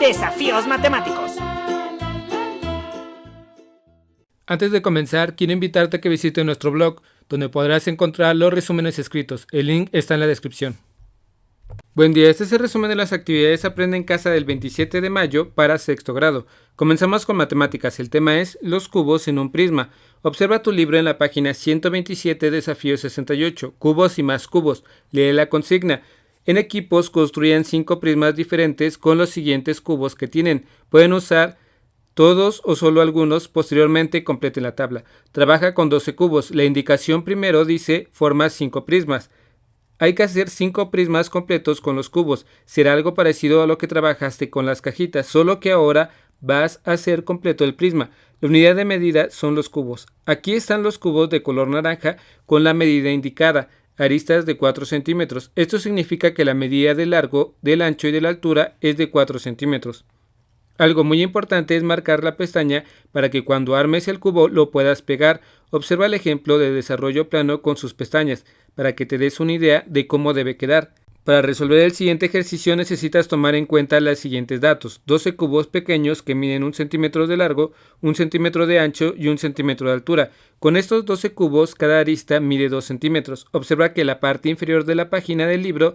Desafíos matemáticos. Antes de comenzar, quiero invitarte a que visites nuestro blog, donde podrás encontrar los resúmenes escritos. El link está en la descripción. Buen día, este es el resumen de las actividades Aprende en Casa del 27 de mayo para sexto grado. Comenzamos con matemáticas. El tema es los cubos en un prisma. Observa tu libro en la página 127, desafío 68, cubos y más cubos. Lee la consigna. En equipos construyan 5 prismas diferentes con los siguientes cubos que tienen. Pueden usar todos o solo algunos, posteriormente completen la tabla. Trabaja con 12 cubos. La indicación primero dice forma 5 prismas. Hay que hacer 5 prismas completos con los cubos. Será algo parecido a lo que trabajaste con las cajitas, solo que ahora vas a hacer completo el prisma. La unidad de medida son los cubos. Aquí están los cubos de color naranja con la medida indicada, aristas de 4 centímetros. Esto significa que la medida del largo, del ancho y de la altura es de 4 centímetros. Algo muy importante es marcar la pestaña para que cuando armes el cubo lo puedas pegar. Observa el ejemplo de desarrollo plano con sus pestañas, para que te des una idea de cómo debe quedar. Para resolver el siguiente ejercicio necesitas tomar en cuenta los siguientes datos: 12 cubos pequeños que miden 1 centímetro de largo, 1 centímetro de ancho y 1 centímetro de altura. Con estos 12 cubos, cada arista mide 2 centímetros. Observa que la parte inferior de la página del libro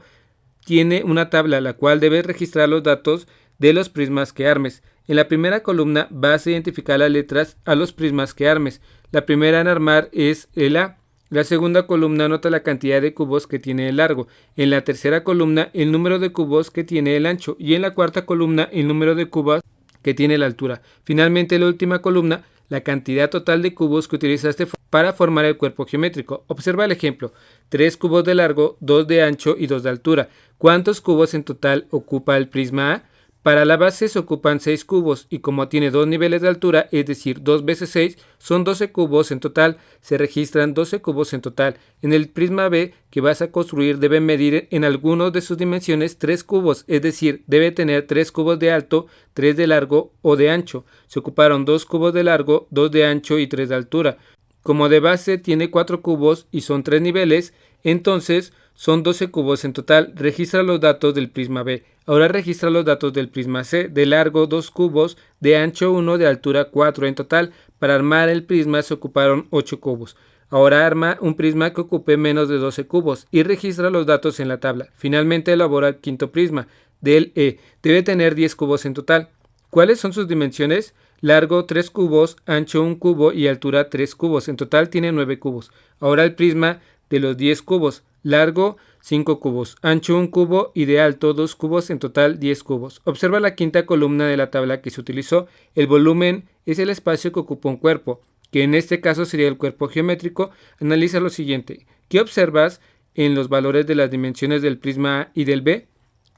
tiene una tabla, la cual debes registrar los datos de los prismas que armes. En la primera columna vas a identificar las letras a los prismas que armes. La primera en armar es el A. La segunda columna anota la cantidad de cubos que tiene el largo. En la tercera columna el número de cubos que tiene el ancho. Y en la cuarta columna el número de cubos que tiene la altura. Finalmente en la última columna la cantidad total de cubos que utilizaste para formar el cuerpo geométrico. Observa el ejemplo: 3 cubos de largo, 2 de ancho y 2 de altura. ¿Cuántos cubos en total ocupa el prisma A? Para la base se ocupan 6 cubos y como tiene 2 niveles de altura, es decir, 2 veces 6, son 12 cubos en total. Se registran 12 cubos en total. En el prisma B que vas a construir debe medir en alguno de sus dimensiones 3 cubos, es decir, debe tener 3 cubos de alto, 3 de largo o de ancho. Se ocuparon 2 cubos de largo, 2 de ancho y 3 de altura. Como de base tiene 4 cubos y son 3 niveles, entonces son 12 cubos en total. Registra los datos del prisma B. Ahora registra los datos del prisma C. De largo 2 cubos, de ancho 1, de altura 4 en total. Para armar el prisma se ocuparon 8 cubos. Ahora arma un prisma que ocupe menos de 12 cubos y registra los datos en la tabla. Finalmente elabora el quinto prisma, del E. Debe tener 10 cubos en total. ¿Cuáles son sus dimensiones? Largo 3 cubos, ancho 1 cubo y altura 3 cubos. En total tiene 9 cubos. Ahora el prisma de los 10 cubos. Largo 5 cubos, ancho 1 cubo y de alto 2 cubos, en total 10 cubos. Observa la quinta columna de la tabla que se utilizó. El volumen es el espacio que ocupa un cuerpo, que en este caso sería el cuerpo geométrico. Analiza lo siguiente. ¿Qué observas en los valores de las dimensiones del prisma A y del B?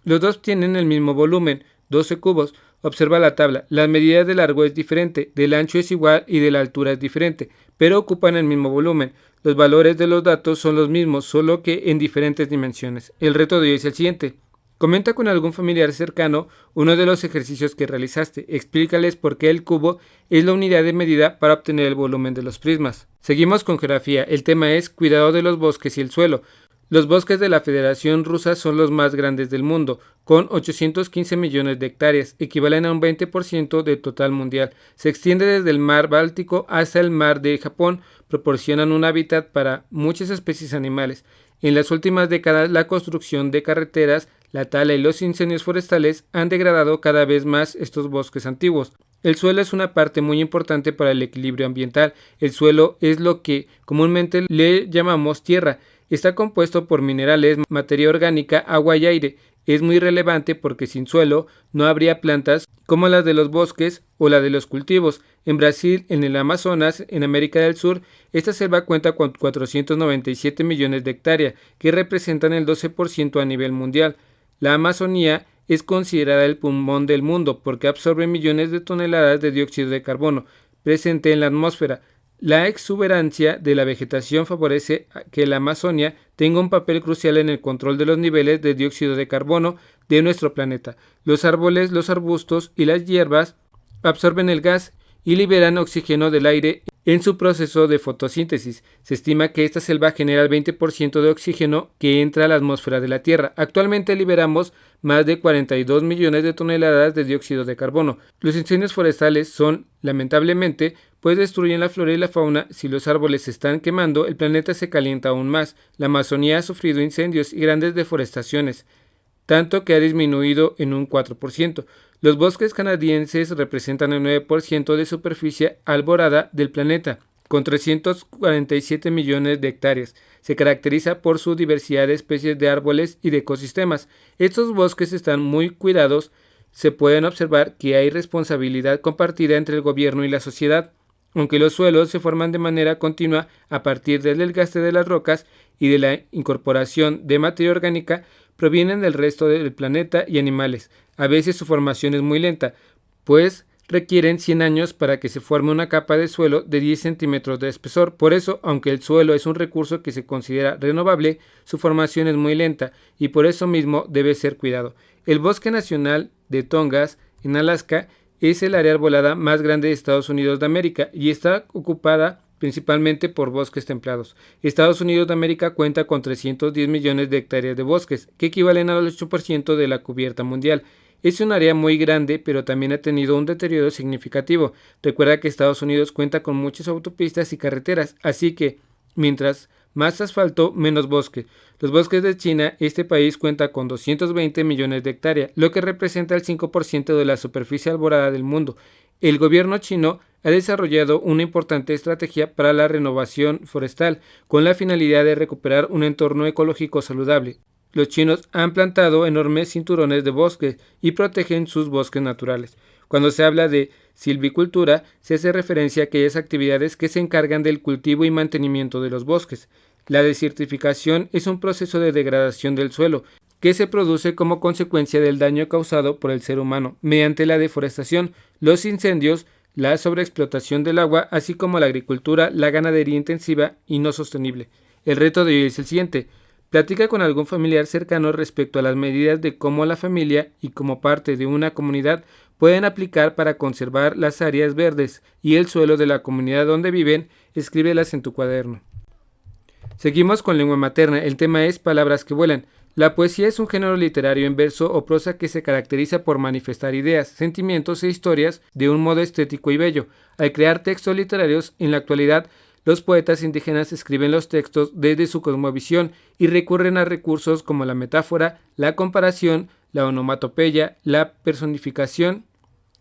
Los dos tienen el mismo volumen, 12 cubos. Observa la tabla. La medida de largo es diferente, del ancho es igual y de la altura es diferente, pero ocupan el mismo volumen. Los valores de los datos son los mismos, solo que en diferentes dimensiones. El reto de hoy es el siguiente. Comenta con algún familiar cercano uno de los ejercicios que realizaste. Explícales por qué el cubo es la unidad de medida para obtener el volumen de los prismas. Seguimos con geografía. El tema es cuidado de los bosques y el suelo. Los bosques de la Federación Rusa son los más grandes del mundo, con 815 millones de hectáreas, equivalen a un 20% del total mundial. Se extiende desde el mar Báltico hasta el mar de Japón, proporcionan un hábitat para muchas especies animales. En las últimas décadas, la construcción de carreteras, la tala y los incendios forestales han degradado cada vez más estos bosques antiguos. El suelo es una parte muy importante para el equilibrio ambiental. El suelo es lo que comúnmente le llamamos tierra. Está compuesto por minerales, materia orgánica, agua y aire. Es muy relevante porque sin suelo no habría plantas como las de los bosques o la de los cultivos. En Brasil, en el Amazonas, en América del Sur, esta selva cuenta con 497 millones de hectáreas, que representan el 12% a nivel mundial. La Amazonía es considerada el pulmón del mundo porque absorbe millones de toneladas de dióxido de carbono presente en la atmósfera. La exuberancia de la vegetación favorece que la Amazonia tenga un papel crucial en el control de los niveles de dióxido de carbono de nuestro planeta. Los árboles, los arbustos y las hierbas absorben el gas y liberan oxígeno del aire en su proceso de fotosíntesis. Se estima que esta selva genera el 20% de oxígeno que entra a la atmósfera de la Tierra. Actualmente liberamos más de 42 millones de toneladas de dióxido de carbono. Los incendios forestales son, lamentablemente, pues destruyen la flora y la fauna. Si los árboles se están quemando, el planeta se calienta aún más. La Amazonía ha sufrido incendios y grandes deforestaciones, tanto que ha disminuido en un 4%. Los bosques canadienses representan el 9% de superficie arborada del planeta, con 347 millones de hectáreas. Se caracteriza por su diversidad de especies de árboles y de ecosistemas. Estos bosques están muy cuidados. Se pueden observar que hay responsabilidad compartida entre el gobierno y la sociedad. Aunque los suelos se forman de manera continua a partir del desgaste de las rocas y de la incorporación de materia orgánica, provienen del resto del planeta y animales. A veces su formación es muy lenta, pues requieren 100 años para que se forme una capa de suelo de 10 centímetros de espesor. Por eso, aunque el suelo es un recurso que se considera renovable, su formación es muy lenta y por eso mismo debe ser cuidado. El Bosque Nacional de Tongass, en Alaska, es el área arbolada más grande de Estados Unidos de América y está ocupada principalmente por bosques templados. Estados Unidos de América cuenta con 310 millones de hectáreas de bosques, que equivalen al 8% de la cubierta mundial. Es un área muy grande, pero también ha tenido un deterioro significativo. Recuerda que Estados Unidos cuenta con muchas autopistas y carreteras, así que mientras más asfalto, menos bosque. Los bosques de China, este país cuenta con 220 millones de hectáreas, lo que representa el 5% de la superficie arborada del mundo. El gobierno chino ha desarrollado una importante estrategia para la renovación forestal, con la finalidad de recuperar un entorno ecológico saludable. Los chinos han plantado enormes cinturones de bosques y protegen sus bosques naturales. Cuando se habla de silvicultura, se hace referencia a aquellas actividades que se encargan del cultivo y mantenimiento de los bosques. La desertificación es un proceso de degradación del suelo que se produce como consecuencia del daño causado por el ser humano mediante la deforestación, los incendios, la sobreexplotación del agua, así como la agricultura, la ganadería intensiva y no sostenible. El reto de hoy es el siguiente: platica con algún familiar cercano respecto a las medidas de cómo la familia y como parte de una comunidad pueden aplicar para conservar las áreas verdes y el suelo de la comunidad donde viven. Escríbelas en tu cuaderno. Seguimos con lengua materna. El tema es palabras que vuelan. La poesía es un género literario en verso o prosa que se caracteriza por manifestar ideas, sentimientos e historias de un modo estético y bello. Al crear textos literarios, en la actualidad, los poetas indígenas escriben los textos desde su cosmovisión y recurren a recursos como la metáfora, la comparación, la onomatopeya, la personificación,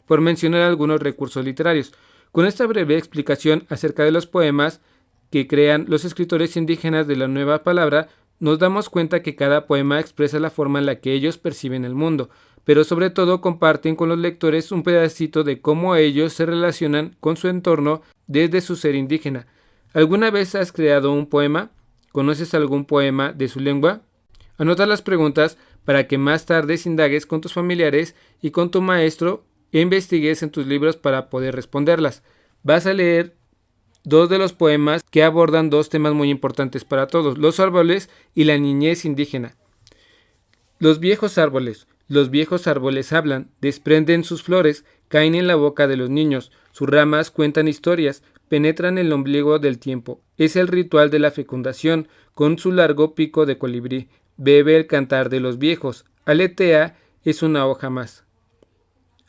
por mencionar algunos recursos literarios. Con esta breve explicación acerca de los poemas que crean los escritores indígenas de la nueva palabra, nos damos cuenta que cada poema expresa la forma en la que ellos perciben el mundo, pero sobre todo comparten con los lectores un pedacito de cómo ellos se relacionan con su entorno desde su ser indígena. ¿Alguna vez has creado un poema? ¿Conoces algún poema de su lengua? Anota las preguntas para que más tarde indagues con tus familiares y con tu maestro e investigues en tus libros para poder responderlas. Vas a leer dos de los poemas que abordan dos temas muy importantes para todos: los árboles y la niñez indígena. Los viejos árboles. Los viejos árboles hablan, desprenden sus flores, caen en la boca de los niños, sus ramas cuentan historias, penetran el ombligo del tiempo. Es el ritual de la fecundación, con su largo pico de colibrí. Bebe el cantar de los viejos, aletea, es una hoja más.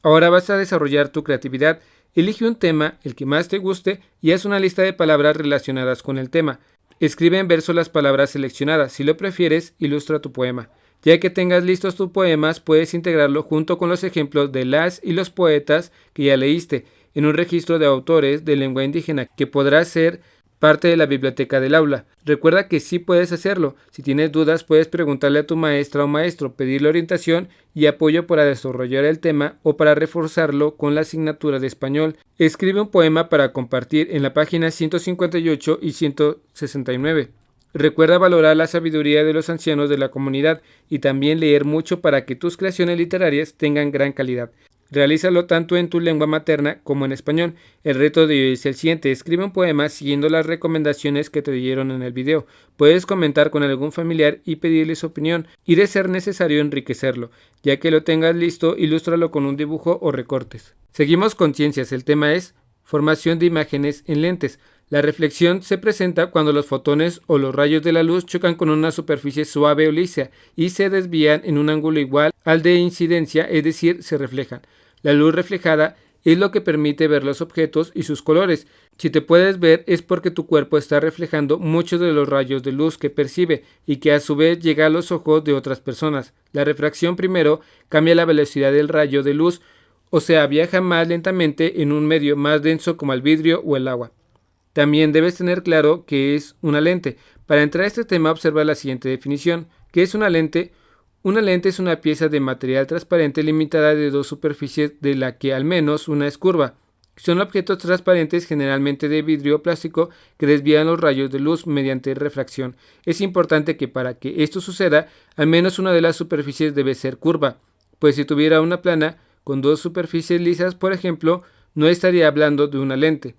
Ahora vas a desarrollar tu creatividad. Elige un tema, el que más te guste, y haz una lista de palabras relacionadas con el tema. Escribe en verso las palabras seleccionadas. Si lo prefieres, ilustra tu poema. Ya que tengas listos tus poemas, puedes integrarlo junto con los ejemplos de las y los poetas que ya leíste en un registro de autores de lengua indígena que podrá ser parte de la biblioteca del aula. Recuerda que sí puedes hacerlo. Si tienes dudas, puedes preguntarle a tu maestra o maestro, pedirle orientación y apoyo para desarrollar el tema o para reforzarlo con la asignatura de español. Escribe un poema para compartir en la página 158 y 169. Recuerda valorar la sabiduría de los ancianos de la comunidad y también leer mucho para que tus creaciones literarias tengan gran calidad. Realízalo tanto en tu lengua materna como en español. El reto de hoy es el siguiente: escribe un poema siguiendo las recomendaciones que te dieron en el video. Puedes comentar con algún familiar y pedirle su opinión y, de ser necesario, enriquecerlo. Ya que lo tengas listo, ilústralo con un dibujo o recortes. Seguimos con ciencias. El tema es formación de imágenes en lentes. La reflexión se presenta cuando los fotones o los rayos de la luz chocan con una superficie suave o lisa y se desvían en un ángulo igual al de incidencia, es decir, se reflejan. La luz reflejada es lo que permite ver los objetos y sus colores. Si te puedes ver es porque tu cuerpo está reflejando muchos de los rayos de luz que percibe y que a su vez llega a los ojos de otras personas. La refracción primero cambia la velocidad del rayo de luz, o sea, viaja más lentamente en un medio más denso como el vidrio o el agua. También debes tener claro qué es una lente. Para entrar a este tema observa la siguiente definición. ¿Qué es una lente? Una lente es una pieza de material transparente limitada de dos superficies de la que al menos una es curva. Son objetos transparentes generalmente de vidrio o plástico que desvían los rayos de luz mediante refracción. Es importante que para que esto suceda, al menos una de las superficies debe ser curva, pues si tuviera una plana con dos superficies lisas, por ejemplo, no estaría hablando de una lente.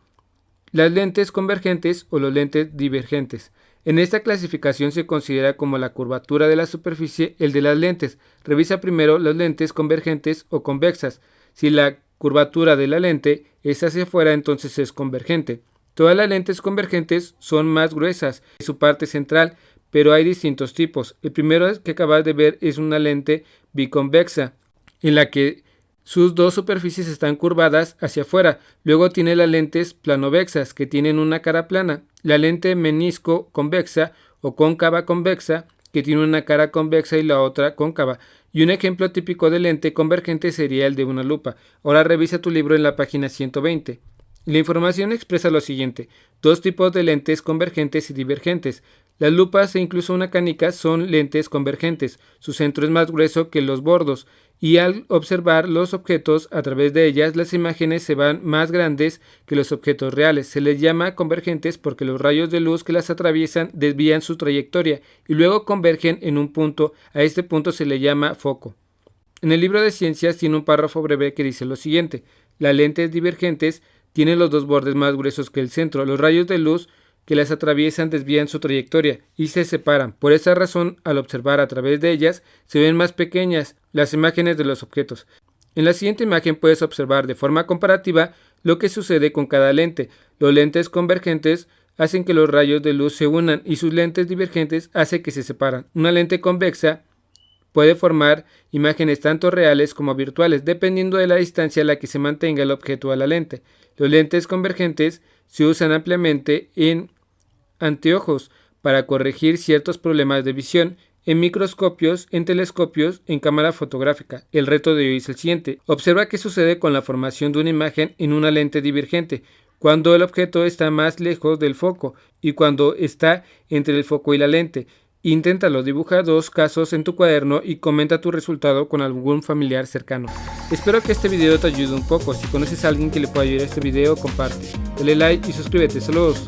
Las lentes convergentes o los lentes divergentes. En esta clasificación se considera como la curvatura de la superficie el de las lentes. Revisa primero las lentes convergentes o convexas. Si la curvatura de la lente es hacia afuera, entonces es convergente. Todas las lentes convergentes son más gruesas en su parte central, pero hay distintos tipos. El primero que acabas de ver es una lente biconvexa, en la que sus dos superficies están curvadas hacia afuera. Luego tiene las lentes planovexas, que tienen una cara plana. La lente menisco convexa o cóncava convexa, que tiene una cara convexa y la otra cóncava. Y un ejemplo típico de lente convergente sería el de una lupa. Ahora revisa tu libro en la página 120. La información expresa lo siguiente: dos tipos de lentes convergentes y divergentes. Las lupas e incluso una canica son lentes convergentes. Su centro es más grueso que los bordos y al observar los objetos a través de ellas, las imágenes se van más grandes que los objetos reales. Se les llama convergentes porque los rayos de luz que las atraviesan desvían su trayectoria y luego convergen en un punto. A este punto se le llama foco. En el libro de ciencias tiene un párrafo breve que dice lo siguiente: las lentes divergentes tienen los dos bordes más gruesos que el centro. Los rayos de luz que las atraviesan desvían su trayectoria y se separan. Por esa razón, al observar a través de ellas, se ven más pequeñas las imágenes de los objetos. En la siguiente imagen puedes observar de forma comparativa lo que sucede con cada lente. Los lentes convergentes hacen que los rayos de luz se unan y sus lentes divergentes hacen que se separan. Una lente convexa puede formar imágenes tanto reales como virtuales, dependiendo de la distancia a la que se mantenga el objeto a la lente. Los lentes convergentes se usan ampliamente en anteojos para corregir ciertos problemas de visión, en microscopios, en telescopios, en cámara fotográfica. El reto de hoy es el siguiente: observa qué sucede con la formación de una imagen en una lente divergente, cuando el objeto está más lejos del foco y cuando está entre el foco y la lente. Inténtalo, dibuja dos casos en tu cuaderno y comenta tu resultado con algún familiar cercano. Espero que este video te ayude un poco. Si conoces a alguien que le pueda ayudar a este video, comparte. Dale like y suscríbete. Saludos.